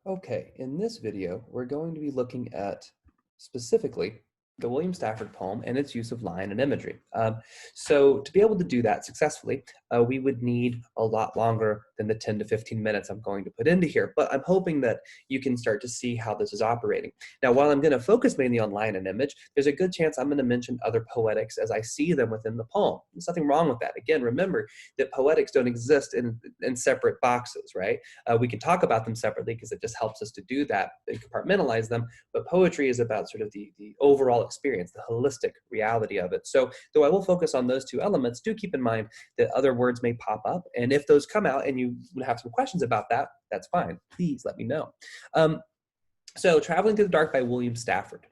Okay, in this video, we're going to be looking at specifically the William Stafford poem and its use of line and imagery. So to be able to do that successfully, we would need a lot longer than the 10 to 15 minutes I'm going to put into here, but I'm hoping that you can start to see how this is operating. Now, while I'm going to focus mainly on line and image, there's a good chance I'm going to mention other poetics as I see them within the poem. There's nothing wrong with that. Again, remember that poetics don't exist in separate boxes, right? We can talk about them separately because it just helps us to do that and compartmentalize them. But poetry is about sort of the overall experience, the holistic reality of it. So though I will focus on those two elements, do keep in mind that other words may pop up. And if those come out and you have some questions about that, that's fine. Please let me know. So Traveling Through the Dark by William Stafford.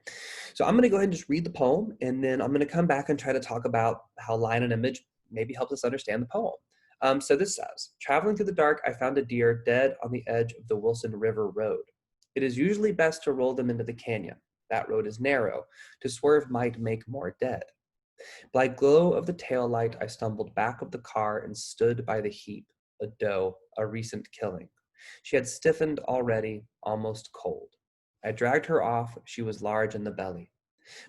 So I'm going to go ahead and just read the poem, and then I'm going to come back and try to talk about how line and image maybe helps us understand the poem. So this says, traveling through the dark, I found a deer dead on the edge of the Wilson River Road. It is usually best to roll them into the canyon. That road is narrow. To swerve might make more dead. By glow of the tail light, I stumbled back of the car and stood by the heap, a doe, a recent killing. She had stiffened already, almost cold. I dragged her off. She was large in the belly.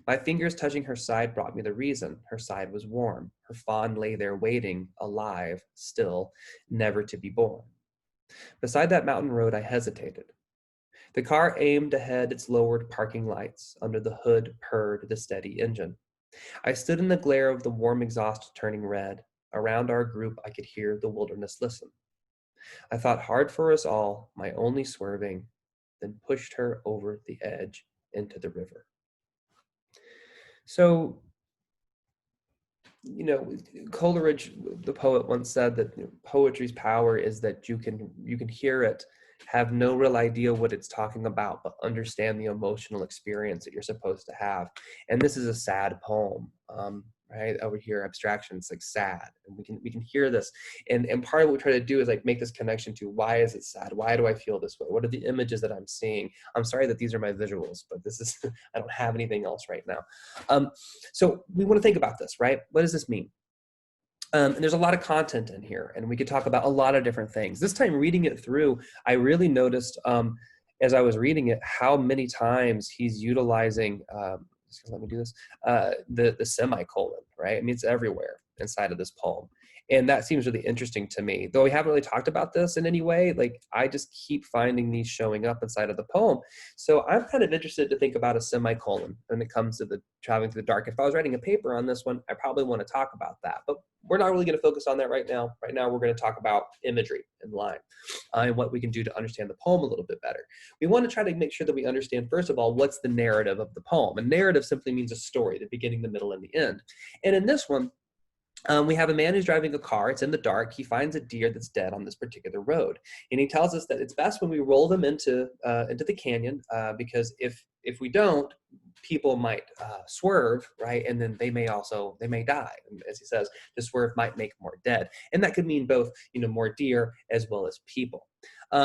My fingers touching her side brought me the reason. Her side was warm. Her fawn lay there waiting, alive, still, never to be born. Beside that mountain road, I hesitated. The car aimed ahead its lowered parking lights. Under the hood purred the steady engine. I stood in the glare of the warm exhaust turning red. Around our group, I could hear the wilderness listen. I thought hard for us all, my only swerving, then pushed her over the edge into the river. So, Coleridge, the poet, once said that poetry's power is that you can hear it, have no real idea what it's talking about, but understand the emotional experience that you're supposed to have. And this is a sad poem, right? Over here, abstraction, it's like sad, and we can hear this. And part of what we try to do is like make this connection to why is it sad? Why do I feel this way? What are the images that I'm seeing? I'm sorry that these are my visuals, but this is I don't have anything else right now. So we want to think about this, right? What does this mean? And there's a lot of content in here, and we could talk about a lot of different things. This time reading it through, I really noticed as I was reading it, how many times he's utilizing, let me do this, the semicolon, right? I mean, it's everywhere inside of this poem. And that seems really interesting to me. Though we haven't really talked about this in any way, like I just keep finding these showing up inside of the poem. So I'm kind of interested to think about a semicolon when it comes to the traveling through the dark. If I was writing a paper on this one, I probably want to talk about that. But we're not really going to focus on that right now. Right now, we're going to talk about imagery and line and what we can do to understand the poem a little bit better. We want to try to make sure that we understand, first of all, what's the narrative of the poem. A narrative simply means a story, the beginning, the middle, and the end. And in this one, we have a man who's driving a car. It's in the dark. He finds a deer that's dead on this particular road, and he tells us that it's best when we roll them into the canyon because if we don't, people might swerve, right, and then they may die. And as he says, the swerve might make more dead, and that could mean both more deer as well as people.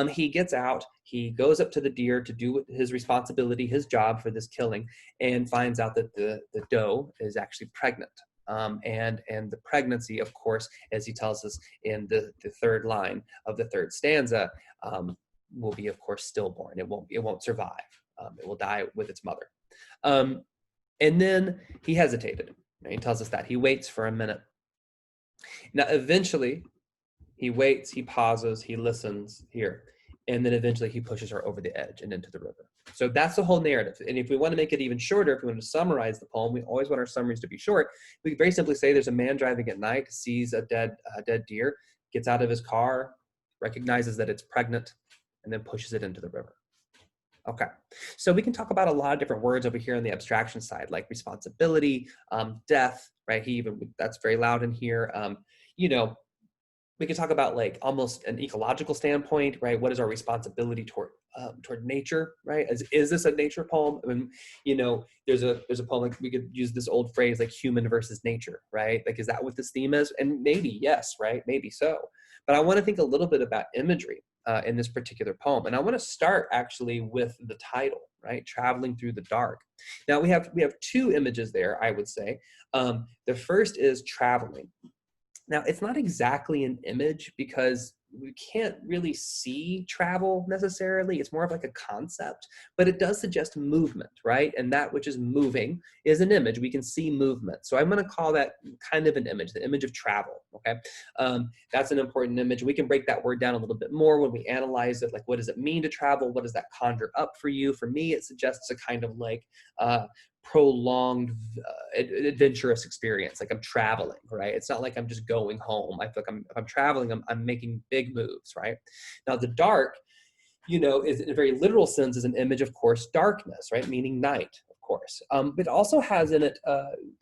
He gets out. He goes up to the deer to do his responsibility, his job for this killing, and finds out that the doe is actually pregnant. And the pregnancy, of course, as he tells us in the third line of the third stanza, will be, of course, stillborn. It won't survive. It will die with its mother. And then he hesitated. He tells us that he waits for a minute. Now, eventually, he waits, he pauses, he listens here, and then eventually he pushes her over the edge and into the river. So that's the whole narrative. And if we want to make it even shorter, if we want to summarize the poem, we always want our summaries to be short. We can very simply say there's a man driving at night, sees a dead deer, gets out of his car, recognizes that it's pregnant, and then pushes it into the river. Okay, so we can talk about a lot of different words over here on the abstraction side, like responsibility, death, right? That's very loud in here. We can talk about like almost an ecological standpoint, right? What is our responsibility toward nature, right? Is this a nature poem? I mean, there's a poem, like we could use this old phrase like human versus nature, right? Like, is that what this theme is? And maybe yes, right? Maybe so. But I want to think a little bit about imagery in this particular poem, and I want to start actually with the title, right? Traveling through the dark. Now we have two images there, I would say. The first is traveling. Now, it's not exactly an image because we can't really see travel necessarily. It's more of like a concept, but it does suggest movement, right? And that which is moving is an image. We can see movement. So I'm going to call that kind of an image, the image of travel, okay? That's an important image. We can break that word down a little bit more when we analyze it. Like, what does it mean to travel? What does that conjure up for you? For me, it suggests a kind of like prolonged adventurous experience. Like I'm traveling, right? It's not like I'm just going home. I feel like if I'm traveling, I'm making big moves, right? Now the dark, you know, is in a very literal sense is an image of course, darkness, right? Meaning night, of course. But it also has in it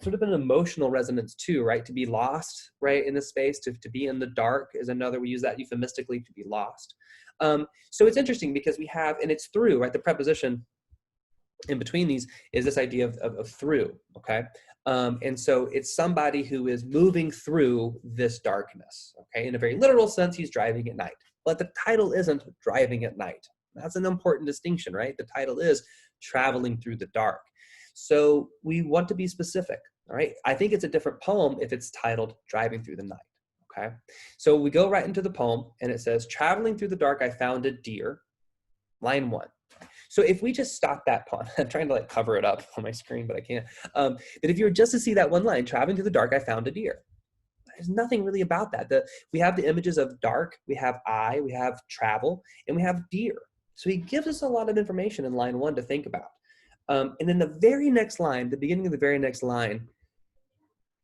sort of an emotional resonance too, right? To be lost, right? In the space, to be in the dark is another, we use that euphemistically, to be lost. So it's interesting because we have, and it's through, right? The preposition in between these is this idea of through, okay? And so it's somebody who is moving through this darkness, okay? In a very literal sense, he's driving at night. But the title isn't driving at night. That's an important distinction, right? The title is traveling through the dark. So we want to be specific, all right? I think it's a different poem if it's titled Driving Through the Night, okay? So we go right into the poem and it says, traveling through the dark, I found a deer, line 1. So if we just stop that poem, I'm trying to like cover it up on my screen, but I can't. But if you were just to see that one line, traveling through the dark, I found a deer. There's nothing really about that. We have the images of dark, we have eye, we have travel, and we have deer. So he gives us a lot of information in line 1 to think about. And then the very next line, the beginning of the very next line,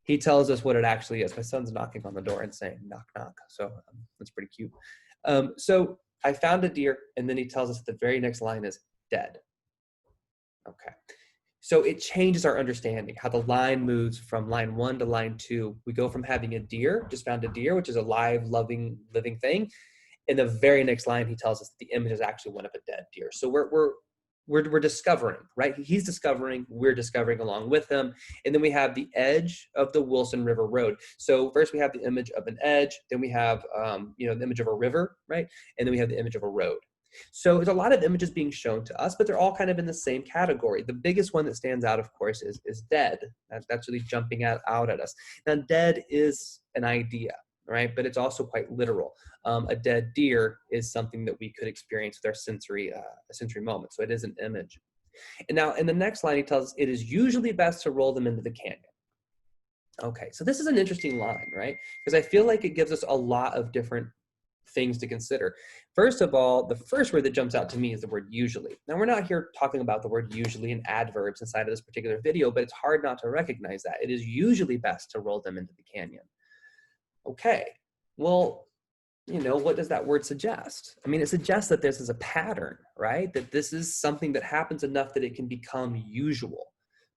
he tells us what it actually is. My son's knocking on the door and saying, knock, knock. So that's pretty cute. So I found a deer, and then he tells us that the very next line is dead. Okay. So it changes our understanding, how the line moves from line 1 to line 2. We go from having a deer, just found a deer, which is a live, loving, living thing. In the very next line, he tells us that the image is actually one of a dead deer. So we're discovering, right? He's discovering, we're discovering along with him. And then we have the edge of the Wilson River Road. So first we have the image of an edge, then we have, the image of a river, right? And then we have the image of a road. So there's a lot of images being shown to us, but they're all kind of in the same category. The biggest one that stands out, of course, is dead. That's really jumping out at us. Now, dead is an idea, right? But it's also quite literal. A dead deer is something that we could experience with our sensory moment. So it is an image. And now in the next line, he tells us it is usually best to roll them into the canyon. Okay, so this is an interesting line, right? Because I feel like it gives us a lot of different things to consider. First of all, the first word that jumps out to me is the word usually. Now, we're not here talking about the word usually and adverbs inside of this particular video, but it's hard not to recognize that. It is usually best to roll them into the canyon. Okay, well, what does that word suggest? I mean, it suggests that this is a pattern, right? That this is something that happens enough that it can become usual,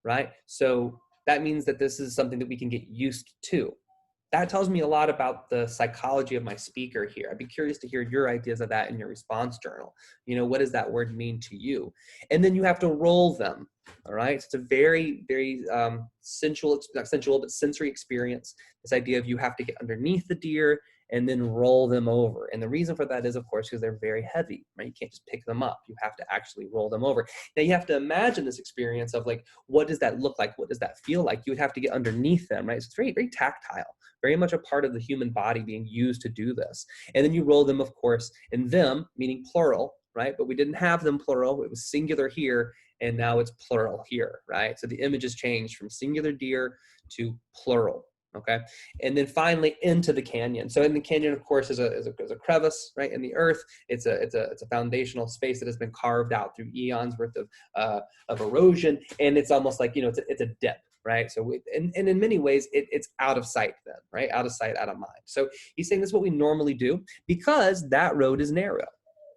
right? So that means that this is something that we can get used to. That tells me a lot about the psychology of my speaker here. I'd be curious to hear your ideas of that in your response journal. What does that word mean to you? And then you have to roll them, all right? So it's a very, very sensual, not sensual, but sensory experience. This idea of you have to get underneath the deer and then roll them over. And the reason for that is, of course, because they're very heavy, right? You can't just pick them up. You have to actually roll them over. Now, you have to imagine this experience of like, what does that look like? What does that feel like? You would have to get underneath them, right? So it's very, very tactile, very much a part of the human body being used to do this. And then you roll them, of course, in them, meaning plural, right? But we didn't have them plural. It was singular here, and now it's plural here, right? So the image has changed from singular deer to plural. Okay, and then finally into the canyon. So in the canyon, of course, is a crevice, right, in the earth. It's a foundational space that has been carved out through eons worth of erosion, and it's almost like it's a dip, right? So and in many ways, it's out of sight then, right? Out of sight, out of mind. So he's saying this is what we normally do because that road is narrow.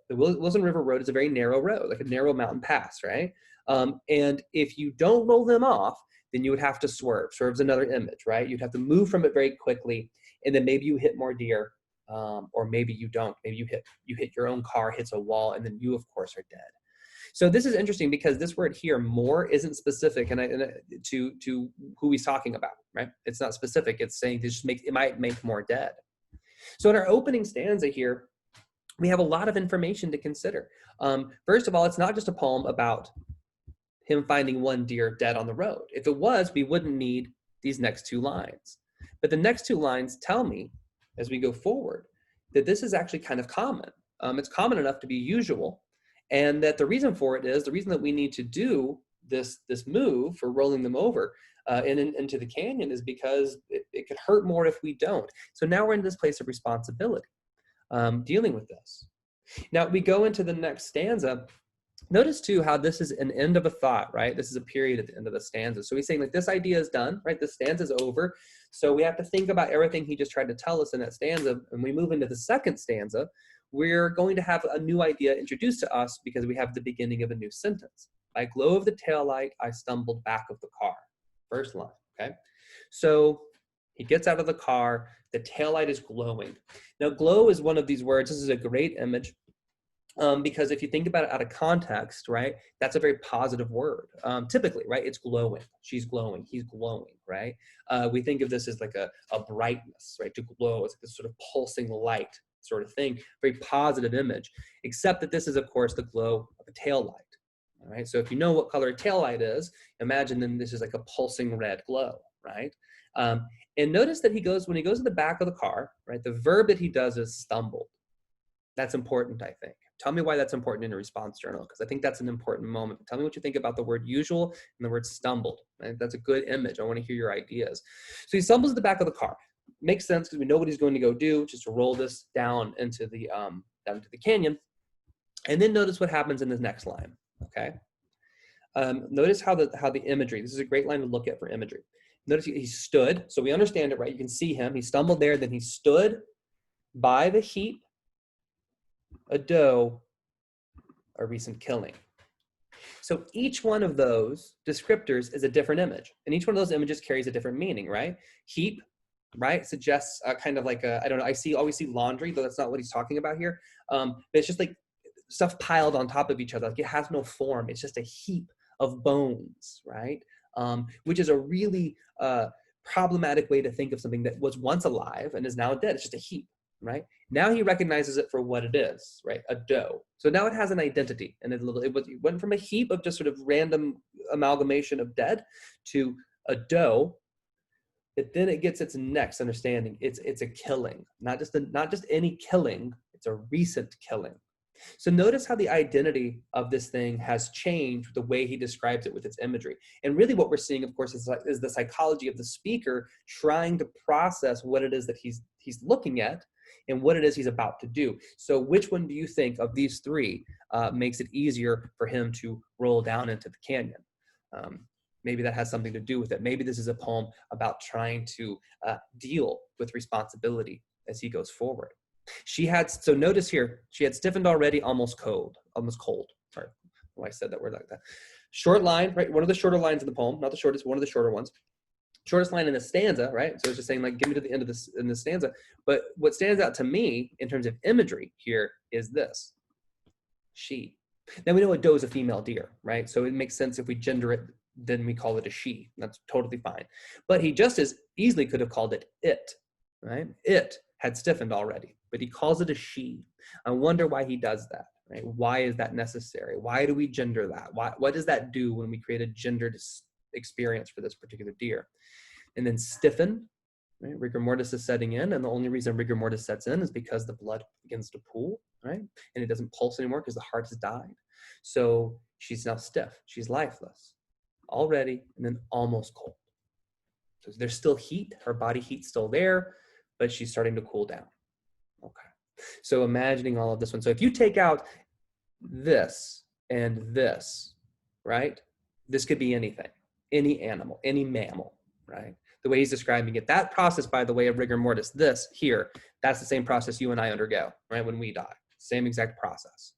The Wilson River Road is a very narrow road, like a narrow mountain pass, right? And if you don't roll them off, then you would have to swerve. Swerve's another image, right? You'd have to move from it very quickly, and then maybe you hit more deer, or maybe you don't. Maybe you hit your own car, hits a wall, and then you, of course, are dead. So this is interesting because this word here, more, isn't specific to who he's talking about, right? It's not specific. It's saying it might make more dead. So in our opening stanza here, we have a lot of information to consider. First of all, it's not just a poem about him finding one deer dead on the road. If it was, we wouldn't need these next two lines. But the next two lines tell me, as we go forward, that this is actually kind of common. It's common enough to be usual, and that the reason for it is, the reason that we need to do this move for rolling them over into the canyon is because it could hurt more if we don't. So now we're in this place of responsibility, dealing with this. Now we go into the next stanza. Notice too how this is an end of a thought, right? This is a period at the end of the stanza. So he's saying like this idea is done, right? The stanza is over. So we have to think about everything he just tried to tell us in that stanza. And we move into the second stanza, we're going to have a new idea introduced to us because we have the beginning of a new sentence. By glow of the taillight, I stumbled back of the car. First line, okay? So he gets out of the car, the taillight is glowing. Now glow is one of these words, this is a great image. Because if you think about it out of context, right, that's a very positive word. Typically, right, it's glowing. She's glowing. He's glowing, right? We think of this as like a brightness, right? To glow, it's like this sort of pulsing light sort of thing. Very positive image, except that this is, of course, the glow of a tail light. All right. So if you know what color a tail light is, imagine then this is like a pulsing red glow, right? And notice that when he goes to the back of the car, right, the verb that he does is stumbled. That's important, I think. Tell me why that's important in a response journal, because I think that's an important moment. Tell me what you think about the word usual and the word stumbled. Right? That's a good image. I want to hear your ideas. So he stumbles at the back of the car. Makes sense because we know what he's going to go do, which is to roll this down into the canyon. And then notice what happens in the next line. Okay. Notice how the imagery. This is a great line to look at for imagery. Notice he stood. So we understand it, right? You can see him. He stumbled there. Then he stood by the heap. A doe, a recent killing. So each one of those descriptors is a different image, and each one of those images carries a different meaning, right? Heap, right, suggests kind of like a, I don't know, always see laundry, though that's not what he's talking about here. But it's just like stuff piled on top of each other, like it has no form. It's just a heap of bones, right? Which is a really problematic way to think of something that was once alive and is now dead. It's just a heap. Right now he recognizes it for what it is, right? A doe. So now it has an identity, and it went from a heap of just sort of random amalgamation of dead to a doe. But then it gets its next understanding. It's a killing, not just any killing. It's a recent killing. So notice how the identity of this thing has changed the way he describes it with its imagery. And really what we're seeing, of course, is the psychology of the speaker trying to process what it is that he's looking at and what it is he's about to do. So which one do you think of these three makes it easier for him to roll down into the canyon? Maybe that has something to do with it. Maybe this is a poem about trying to deal with responsibility as he goes forward. So notice here, she had stiffened already, almost cold. Sorry, why I said that word like that. Short line, right? One of the shorter lines in the poem, not the shortest, one of the shorter ones. Shortest line in the stanza, right? So it's just saying like, get me to the end of this in the stanza. But what stands out to me in terms of imagery here is this, she. Now we know a doe is a female deer, right? So it makes sense if we gender it, then we call it a she. That's totally fine. But he just as easily could have called it, right? It had stiffened already, but he calls it a she. I wonder why he does that, right? Why is that necessary? Why do we gender that? What does that do when we create a gendered experience for this particular deer? And then stiffen, right? Rigor mortis is setting in, and the only reason rigor mortis sets in is because the blood begins to pool, right? And it doesn't pulse anymore because the heart has died. So she's now stiff, she's lifeless, already, and then almost cold. So there's still heat, her body heat's still there, but she's starting to cool down. Okay, so imagining all of this one. So if you take out this and this, right? This could be anything, any animal, any mammal, right? The way he's describing it. That process, by the way, of rigor mortis, this here, that's the same process you and I undergo, right? When we die, same exact process.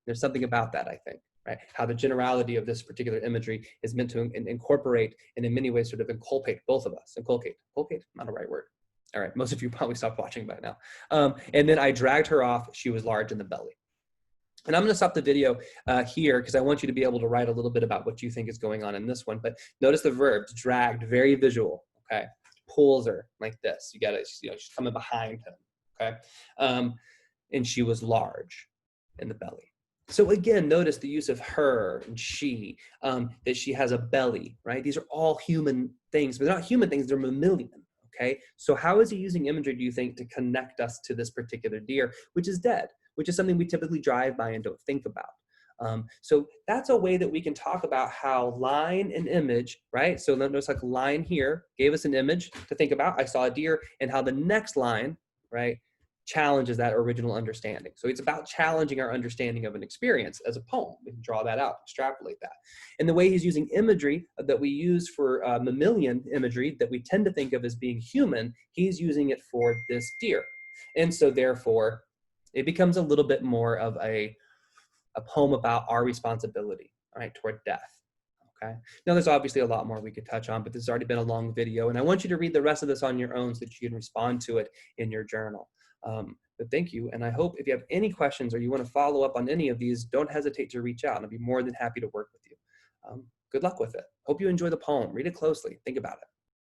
There's something about that, I think, right? How the generality of this particular imagery is meant to incorporate and in many ways sort of inculcate both of us. Inculcate, not a right word. All right, most of you probably stopped watching by now. And then I dragged her off. She was large in the belly. And I'm going to stop the video here because I want you to be able to write a little bit about what you think is going on in this one. But notice the verbs, dragged, very visual, okay? Pulls her like this. You got to, she's coming behind him, okay? And she was large in the belly. So again, notice the use of her and she, that she has a belly, right? These are all human things, but they're not human things, they're mammalian, Okay, so how is he using imagery, do you think, to connect us to this particular deer, which is dead, which is something we typically drive by and don't think about? So that's a way that we can talk about how line and image, right? So notice like line here gave us an image to think about. I saw a deer, and how the next line, right, challenges that original understanding. So it's about challenging our understanding of an experience as a poem. We can draw that out, extrapolate that. And the way he's using imagery that we use for mammalian imagery that we tend to think of as being human, he's using it for this deer. And so therefore, it becomes a little bit more of a poem about our responsibility, all right, toward death. Okay. Now, there's obviously a lot more we could touch on, but this has already been a long video, and I want you to read the rest of this on your own so that you can respond to it in your journal. But thank you, and I hope if you have any questions or you want to follow up on any of these, don't hesitate to reach out, and I'll be more than happy to work with you. Good luck with it. Hope you enjoy the poem. Read it closely. Think about it.